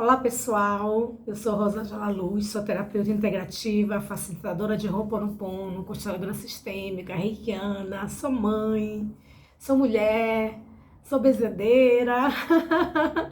Olá pessoal, eu sou Rosângela Luz, sou terapeuta integrativa, facilitadora de Ho'oponopono, consteladora sistêmica, reikiana, sou mãe, sou mulher, sou bezedeira,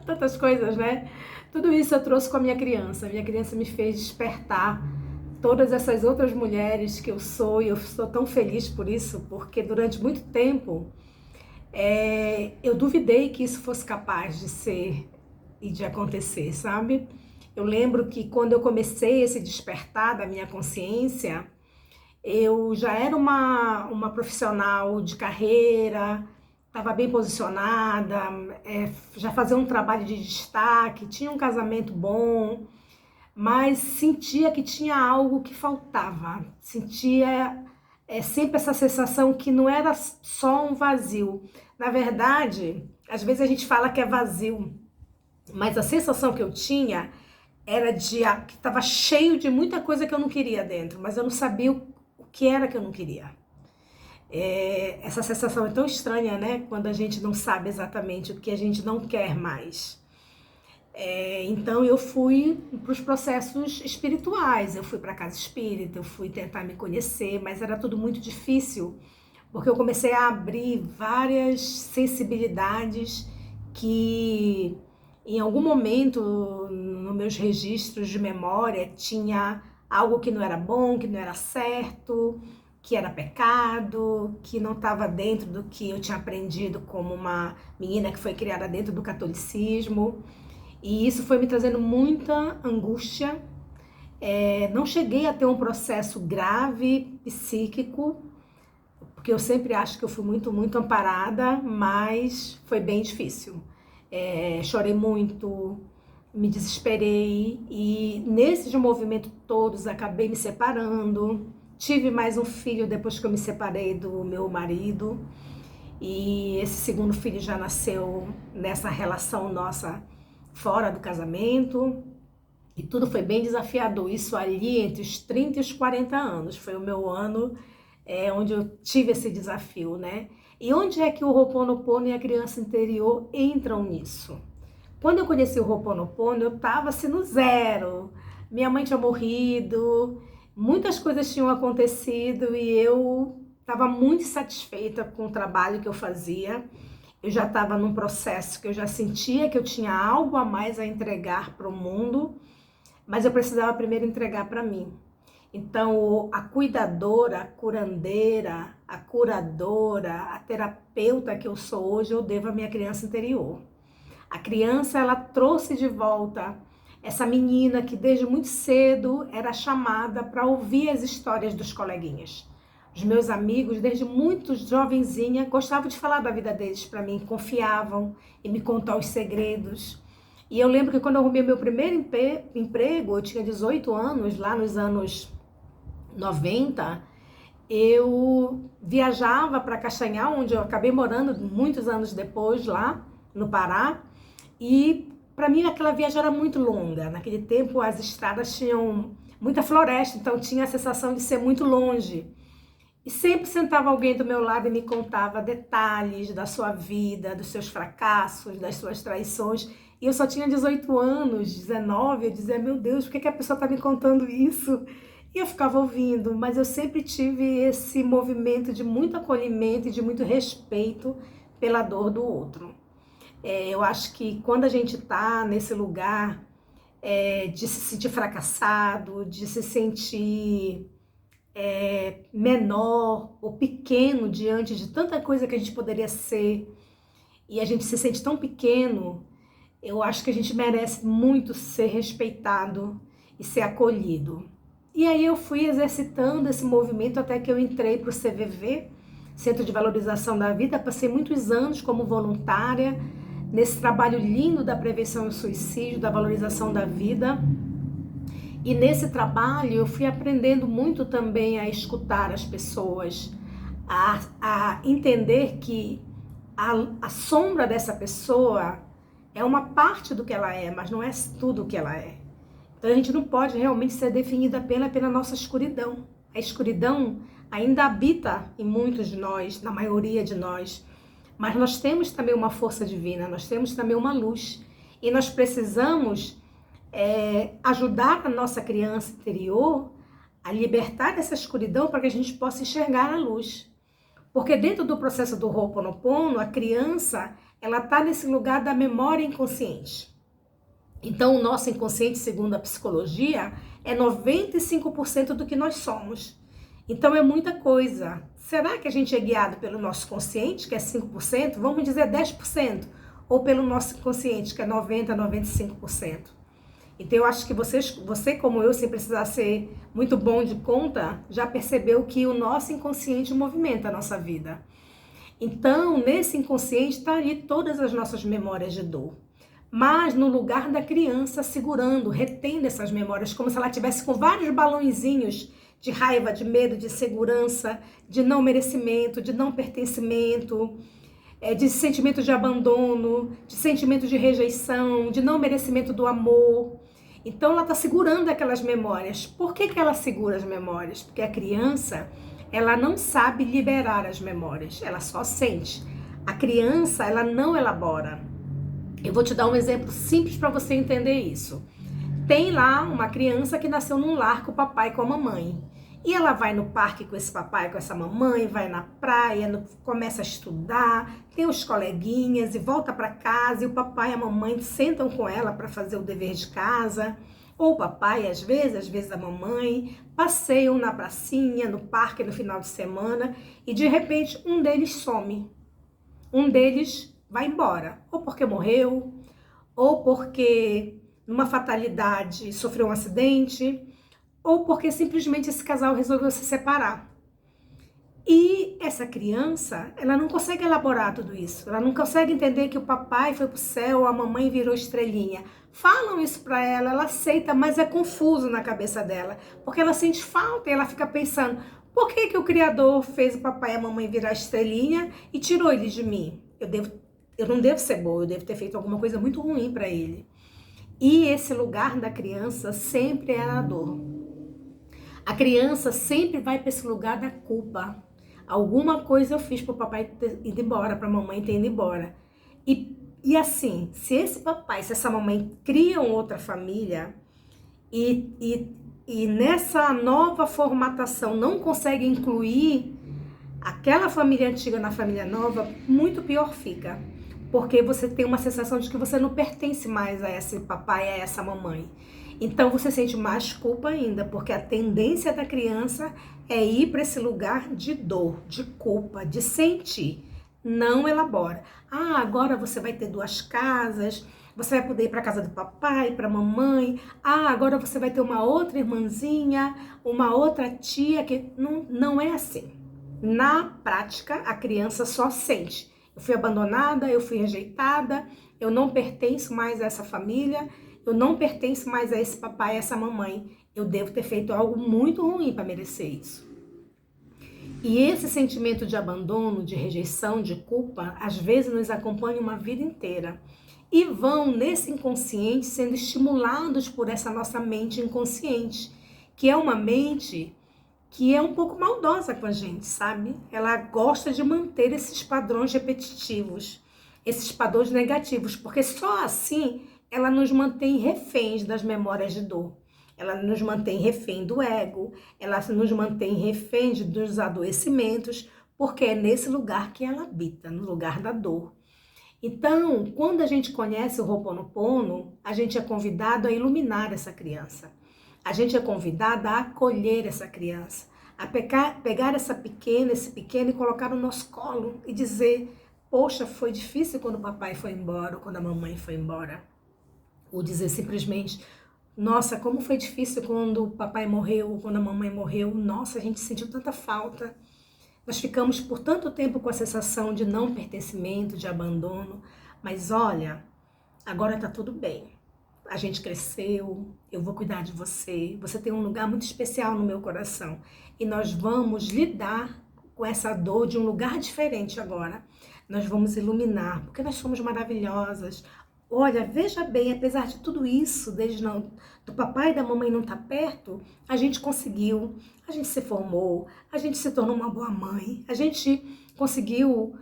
tantas coisas, né? Tudo isso eu trouxe com a minha criança. A minha criança me fez despertar todas essas outras mulheres que eu sou e eu estou tão feliz por isso, porque durante muito tempo eu duvidei que isso fosse capaz de ser e de acontecer, sabe? Eu lembro que quando eu comecei esse despertar da minha consciência, eu já era uma profissional de carreira, estava bem posicionada, já fazia um trabalho de destaque, tinha um casamento bom, mas sentia que tinha algo que faltava, sentia sempre essa sensação que não era só um vazio. Na verdade, às vezes a gente fala que é vazio, mas a sensação que eu tinha era que estava cheio de muita coisa que eu não queria dentro, mas eu não sabia o que era que eu não queria. Essa sensação é tão estranha, né? Quando a gente não sabe exatamente o que a gente não quer mais. Então eu fui para os processos espirituais, eu fui para a casa espírita, eu fui tentar me conhecer, mas era tudo muito difícil, porque eu comecei a abrir várias sensibilidades que em algum momento nos meus registros de memória tinha algo que não era bom, que não era certo, que era pecado, que não estava dentro do que eu tinha aprendido como uma menina que foi criada dentro do catolicismo. E isso foi me trazendo muita angústia. Não cheguei a ter um processo grave psíquico, porque eu sempre acho que eu fui muito, muito amparada, mas foi bem difícil. Chorei muito, me desesperei e nesses movimentos todos acabei me separando. Tive mais um filho depois que eu me separei do meu marido e esse segundo filho já nasceu nessa relação nossa fora do casamento. E tudo foi bem desafiador. Isso ali entre os 30 e os 40 anos. Foi o meu ano onde eu tive esse desafio, né? E onde é que o Ho'oponopono e a criança interior entram nisso? Quando eu conheci o Ho'oponopono, eu estava assim no zero. Minha mãe tinha morrido, muitas coisas tinham acontecido e eu estava muito satisfeita com o trabalho que eu fazia. Eu já estava num processo que eu já sentia que eu tinha algo a mais a entregar para o mundo, mas eu precisava primeiro entregar para mim. Então, a cuidadora, a curandeira, a curadora, a terapeuta que eu sou hoje, eu devo à minha criança interior. A criança, ela trouxe de volta essa menina que desde muito cedo era chamada para ouvir as histórias dos coleguinhas. Os meus amigos, desde muito jovenzinha, gostavam de falar da vida deles para mim, confiavam em me contar os segredos. E eu lembro que quando eu arrumei meu primeiro emprego, eu tinha 18 anos, lá nos anos 90, eu viajava para Caxanhal, onde eu acabei morando muitos anos depois, lá no Pará, e para mim aquela viagem era muito longa. Naquele tempo as estradas tinham muita floresta, então tinha a sensação de ser muito longe. E sempre sentava alguém do meu lado e me contava detalhes da sua vida, dos seus fracassos, das suas traições. E eu só tinha 18 anos, 19, eu dizia, meu Deus, por que a pessoa está me contando isso? E eu ficava ouvindo, mas eu sempre tive esse movimento de muito acolhimento e de muito respeito pela dor do outro. Eu acho que quando a gente está nesse lugar de se sentir fracassado, de se sentir menor ou pequeno diante de tanta coisa que a gente poderia ser, e a gente se sente tão pequeno, eu acho que a gente merece muito ser respeitado e ser acolhido. E aí eu fui exercitando esse movimento até que eu entrei para o CVV, Centro de Valorização da Vida. Passei muitos anos como voluntária nesse trabalho lindo da prevenção ao suicídio, da valorização da vida. E nesse trabalho eu fui aprendendo muito também a escutar as pessoas, a entender que a sombra dessa pessoa é uma parte do que ela é, mas não é tudo o que ela é. Então a gente não pode realmente ser definida apenas pela nossa escuridão. A escuridão ainda habita em muitos de nós, na maioria de nós, mas nós temos também uma força divina, nós temos também uma luz. E nós precisamos ajudar a nossa criança interior a libertar essa escuridão para que a gente possa enxergar a luz. Porque dentro do processo do Ho'oponopono, a criança, ela está nesse lugar da memória inconsciente. Então, o nosso inconsciente, segundo a psicologia, é 95% do que nós somos. Então, é muita coisa. Será que a gente é guiado pelo nosso consciente, que é 5%? Vamos dizer 10%. Ou pelo nosso inconsciente, que é 90%, 95%. Então, eu acho que você, como eu, sem precisar ser muito bom de conta, já percebeu que o nosso inconsciente movimenta a nossa vida. Então, nesse inconsciente está ali todas as nossas memórias de dor. Mas no lugar da criança, segurando, retendo essas memórias, como se ela tivesse com vários balãozinhos de raiva, de medo, de segurança, de não merecimento, de não pertencimento, de sentimento de abandono, de sentimento de rejeição, de não merecimento do amor. Então ela está segurando aquelas memórias. Por que ela segura as memórias? Porque a criança, ela não sabe liberar as memórias, ela só sente. A criança, ela não elabora. Eu vou te dar um exemplo simples para você entender isso. Tem lá uma criança que nasceu num lar com o papai e com a mamãe. E ela vai no parque com esse papai, com essa mamãe, vai na praia, começa a estudar, tem os coleguinhas e volta para casa e o papai e a mamãe sentam com ela para fazer o dever de casa. Ou o papai, às vezes a mamãe, passeiam na pracinha, no parque no final de semana e de repente um deles some. Um deles vai embora, ou porque morreu, ou porque numa fatalidade sofreu um acidente, ou porque simplesmente esse casal resolveu se separar. E essa criança, ela não consegue elaborar tudo isso. Ela não consegue entender que o papai foi pro céu, a mamãe virou estrelinha. Falam isso pra ela, ela aceita, mas é confuso na cabeça dela. Porque ela sente falta e ela fica pensando, por que o Criador fez o papai e a mamãe virar estrelinha e tirou ele de mim? Eu não devo ser boa, eu devo ter feito alguma coisa muito ruim pra ele. E esse lugar da criança sempre é a dor. A criança sempre vai para esse lugar da culpa. Alguma coisa eu fiz para o papai ter ido embora, para a mamãe ter ido embora. E assim, se esse papai, se essa mamãe criam outra família e nessa nova formatação não consegue incluir aquela família antiga na família nova, muito pior fica. Porque você tem uma sensação de que você não pertence mais a esse papai, a essa mamãe. Então você sente mais culpa ainda, porque a tendência da criança é ir para esse lugar de dor, de culpa, de sentir. Não elabora. Ah, agora você vai ter 2 casas, você vai poder ir para a casa do papai, para a mamãe. Ah, agora você vai ter uma outra irmãzinha, uma outra tia, que não é assim. Na prática, a criança só sente. Eu fui abandonada, eu fui rejeitada, eu não pertenço mais a essa família, eu não pertenço mais a esse papai, a essa mamãe. Eu devo ter feito algo muito ruim para merecer isso. E esse sentimento de abandono, de rejeição, de culpa, às vezes nos acompanha uma vida inteira. E vão nesse inconsciente sendo estimulados por essa nossa mente inconsciente, que é uma mente que é um pouco maldosa com a gente, sabe? Ela gosta de manter esses padrões repetitivos, esses padrões negativos, porque só assim ela nos mantém reféns das memórias de dor. Ela nos mantém refém do ego, ela nos mantém refém dos adoecimentos, porque é nesse lugar que ela habita, no lugar da dor. Então, quando a gente conhece o Ho'oponopono, a gente é convidado a iluminar essa criança. A gente é convidada a acolher essa criança, a pegar esse pequeno e colocar no nosso colo e dizer, poxa, foi difícil quando o papai foi embora ou quando a mamãe foi embora. Ou dizer simplesmente, nossa, como foi difícil quando o papai morreu ou quando a mamãe morreu. Nossa, a gente sentiu tanta falta. Nós ficamos por tanto tempo com a sensação de não pertencimento, de abandono. Mas olha, agora tá tudo bem. A gente cresceu, eu vou cuidar de você. Você tem um lugar muito especial no meu coração. E nós vamos lidar com essa dor de um lugar diferente agora. Nós vamos iluminar, porque nós somos maravilhosas. Olha, veja bem, apesar de tudo isso, do papai e da mamãe não estar perto, a gente conseguiu, a gente se formou, a gente se tornou uma boa mãe, a gente conseguiu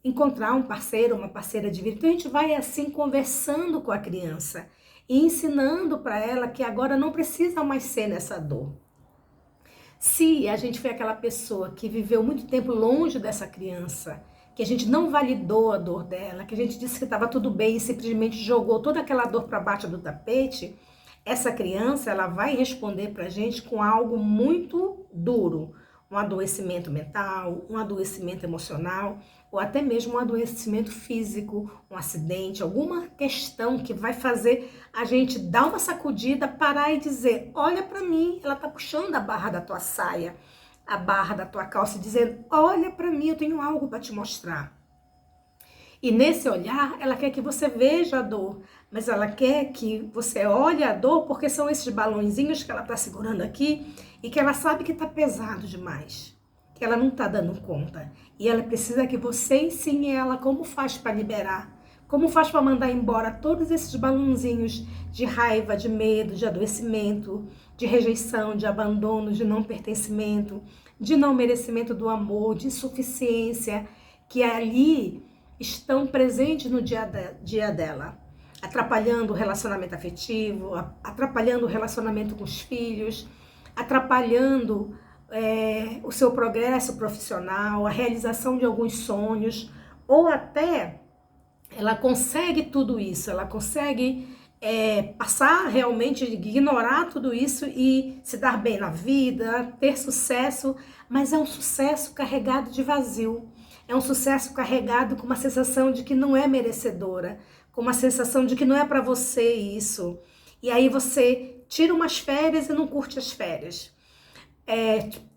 encontrar um parceiro, uma parceira de vida. Então a gente vai assim conversando com a criança e ensinando para ela que agora não precisa mais ser nessa dor. Se a gente foi aquela pessoa que viveu muito tempo longe dessa criança, que a gente não validou a dor dela, que a gente disse que estava tudo bem e simplesmente jogou toda aquela dor para baixo do tapete, essa criança ela vai responder para a gente com algo muito duro, um adoecimento mental, um adoecimento emocional, ou até mesmo um adoecimento físico, um acidente, alguma questão que vai fazer a gente dar uma sacudida, parar e dizer, olha para mim, ela tá puxando a barra da tua saia, a barra da tua calça, dizendo, olha para mim, eu tenho algo para te mostrar. E nesse olhar, ela quer que você veja a dor, mas ela quer que você olhe a dor porque são esses balãozinhos que ela está segurando aqui e que ela sabe que está pesado demais, que ela não está dando conta. E ela precisa que você ensine ela como faz para liberar, como faz para mandar embora todos esses balãozinhos de raiva, de medo, de adoecimento, de rejeição, de abandono, de não pertencimento, de não merecimento do amor, de insuficiência, que ali estão presentes no dia a dia dela, atrapalhando o relacionamento afetivo, atrapalhando o relacionamento com os filhos, atrapalhando o seu progresso profissional, a realização de alguns sonhos, ou até ela consegue tudo isso, ela consegue passar realmente, ignorar tudo isso e se dar bem na vida, ter sucesso, mas é um sucesso carregado de vazio. É um sucesso carregado com uma sensação de que não é merecedora, com uma sensação de que não é para você isso. E aí você tira umas férias e não curte as férias.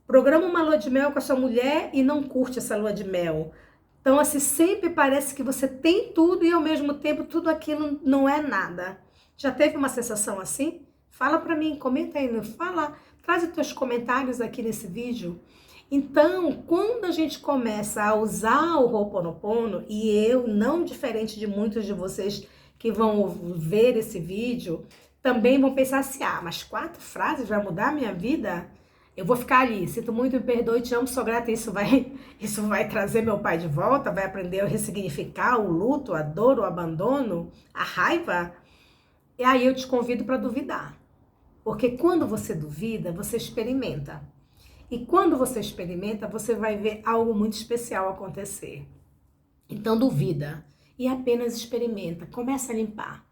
Programa uma lua de mel com a sua mulher e não curte essa lua de mel. Então, assim, sempre parece que você tem tudo e ao mesmo tempo tudo aquilo não é nada. Já teve uma sensação assim? Fala para mim, comenta aí, fala, traz os teus comentários aqui nesse vídeo. Então, quando a gente começa a usar o Ho'oponopono, e eu, não diferente de muitos de vocês que vão ver esse vídeo, também vão pensar assim, mas 4 frases vai mudar a minha vida? Eu vou ficar ali, sinto muito, me perdoe, te amo, sou grata, isso vai trazer meu pai de volta, vai aprender a ressignificar o luto, a dor, o abandono, a raiva? E aí eu te convido para duvidar, porque quando você duvida, você experimenta. E quando você experimenta, você vai ver algo muito especial acontecer. Então duvida e apenas experimenta, começa a limpar.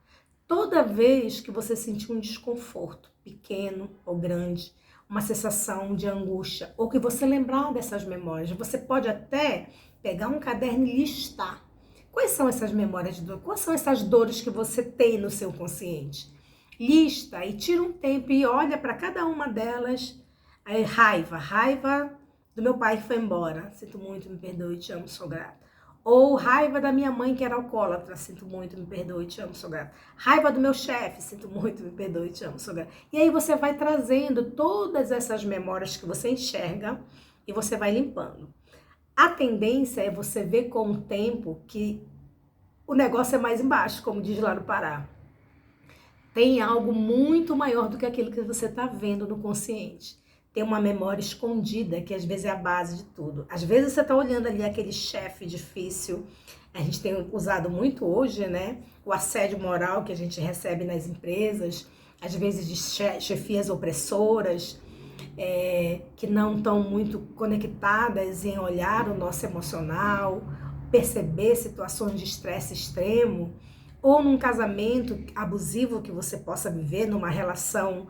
Toda vez que você sentir um desconforto, pequeno ou grande, uma sensação de angústia, ou que você lembrar dessas memórias, você pode até pegar um caderno e listar. Quais são essas memórias de dor? Quais são essas dores que você tem no seu consciente? Lista e tira um tempo e olha para cada uma delas. Aí, raiva do meu pai que foi embora, sinto muito, me perdoe, te amo, sou grata. Ou raiva da minha mãe que era alcoólatra, sinto muito, me perdoe, te amo, sou grata. Raiva do meu chefe, sinto muito, me perdoe, te amo, sou grata. E aí você vai trazendo todas essas memórias que você enxerga e você vai limpando. A tendência é você ver com o tempo que o negócio é mais embaixo, como diz lá no Pará. Tem algo muito maior do que aquilo que você está vendo no consciente. Tem uma memória escondida, que às vezes é a base de tudo. Às vezes você está olhando ali aquele chefe difícil, a gente tem usado muito hoje, né? O assédio moral que a gente recebe nas empresas, às vezes de chefias opressoras, que não estão muito conectadas em olhar o nosso emocional, perceber situações de estresse extremo, ou num casamento abusivo que você possa viver, numa relação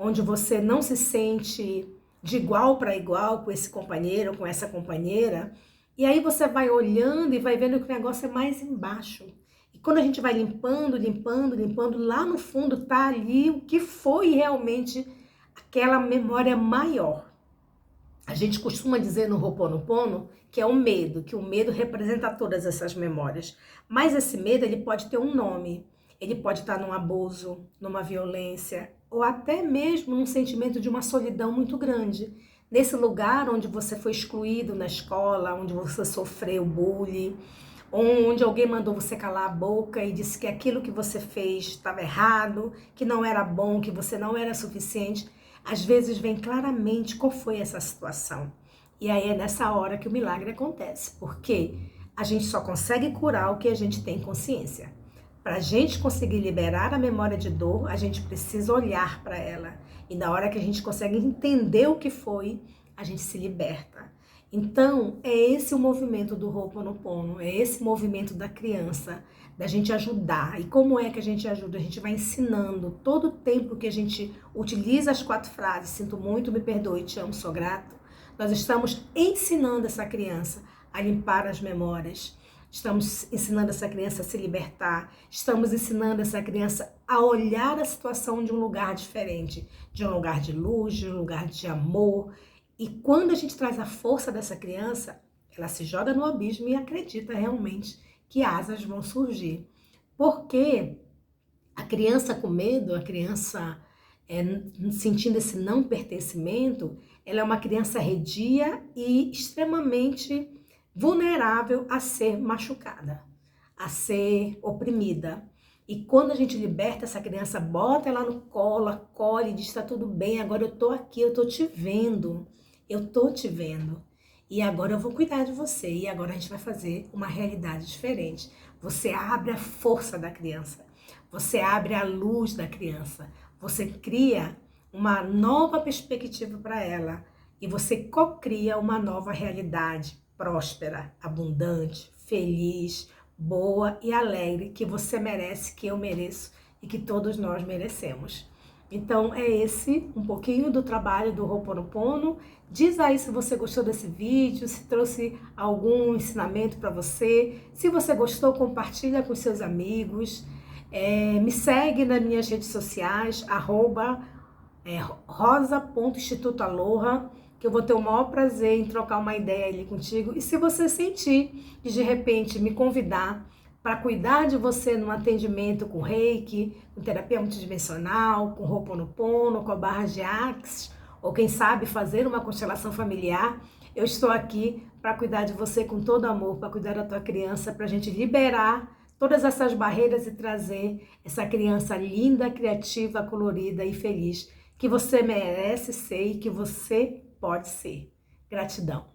onde você não se sente de igual para igual com esse companheiro ou com essa companheira, e aí você vai olhando e vai vendo que o negócio é mais embaixo. E quando a gente vai limpando, lá no fundo tá ali o que foi realmente aquela memória maior. A gente costuma dizer no Ho'oponopono que é o medo, que o medo representa todas essas memórias. Mas esse medo, ele pode ter um nome. Ele pode estar num abuso, numa violência, ou até mesmo num sentimento de uma solidão muito grande. Nesse lugar onde você foi excluído na escola, onde você sofreu bullying, onde alguém mandou você calar a boca e disse que aquilo que você fez estava errado, que não era bom, que você não era suficiente. Às vezes vem claramente qual foi essa situação. E aí é nessa hora que o milagre acontece, porque a gente só consegue curar o que a gente tem consciência. Para a gente conseguir liberar a memória de dor, a gente precisa olhar para ela. E na hora que a gente consegue entender o que foi, a gente se liberta. Então, é esse o movimento do Ho'oponopono, é esse movimento da criança, da gente ajudar. E como é que a gente ajuda? A gente vai ensinando todo o tempo que a gente utiliza as 4 frases, sinto muito, me perdoe, te amo, sou grato. Nós estamos ensinando essa criança a limpar as memórias. Estamos ensinando essa criança a se libertar, estamos ensinando essa criança a olhar a situação de um lugar diferente, de um lugar de luz, de um lugar de amor. E quando a gente traz a força dessa criança, ela se joga no abismo e acredita realmente que asas vão surgir. Porque a criança com medo, a criança sentindo esse não pertencimento, ela é uma criança arredia e extremamente vulnerável a ser machucada, a ser oprimida. E quando a gente liberta essa criança, bota ela no colo, acolhe, diz, tá tudo bem, agora eu tô aqui, eu tô te vendo, e agora eu vou cuidar de você, e agora a gente vai fazer uma realidade diferente. Você abre a força da criança, você abre a luz da criança, você cria uma nova perspectiva para ela, e você cocria uma nova realidade próspera, abundante, feliz, boa e alegre, que você merece, que eu mereço e que todos nós merecemos. Então é esse um pouquinho do trabalho do Ho'oponopono. Diz aí se você gostou desse vídeo, se trouxe algum ensinamento para você. Se você gostou, compartilha com seus amigos. Me segue nas minhas redes sociais, @rosa.institutoaloha, que eu vou ter o maior prazer em trocar uma ideia ali contigo. E se você sentir de repente me convidar para cuidar de você num atendimento com Reiki, com terapia multidimensional, com Ho'oponopono, com a barra de Axis, ou quem sabe fazer uma constelação familiar, eu estou aqui para cuidar de você com todo amor, para cuidar da tua criança, para a gente liberar todas essas barreiras e trazer essa criança linda, criativa, colorida e feliz que você merece ser e que você pode ser. Gratidão.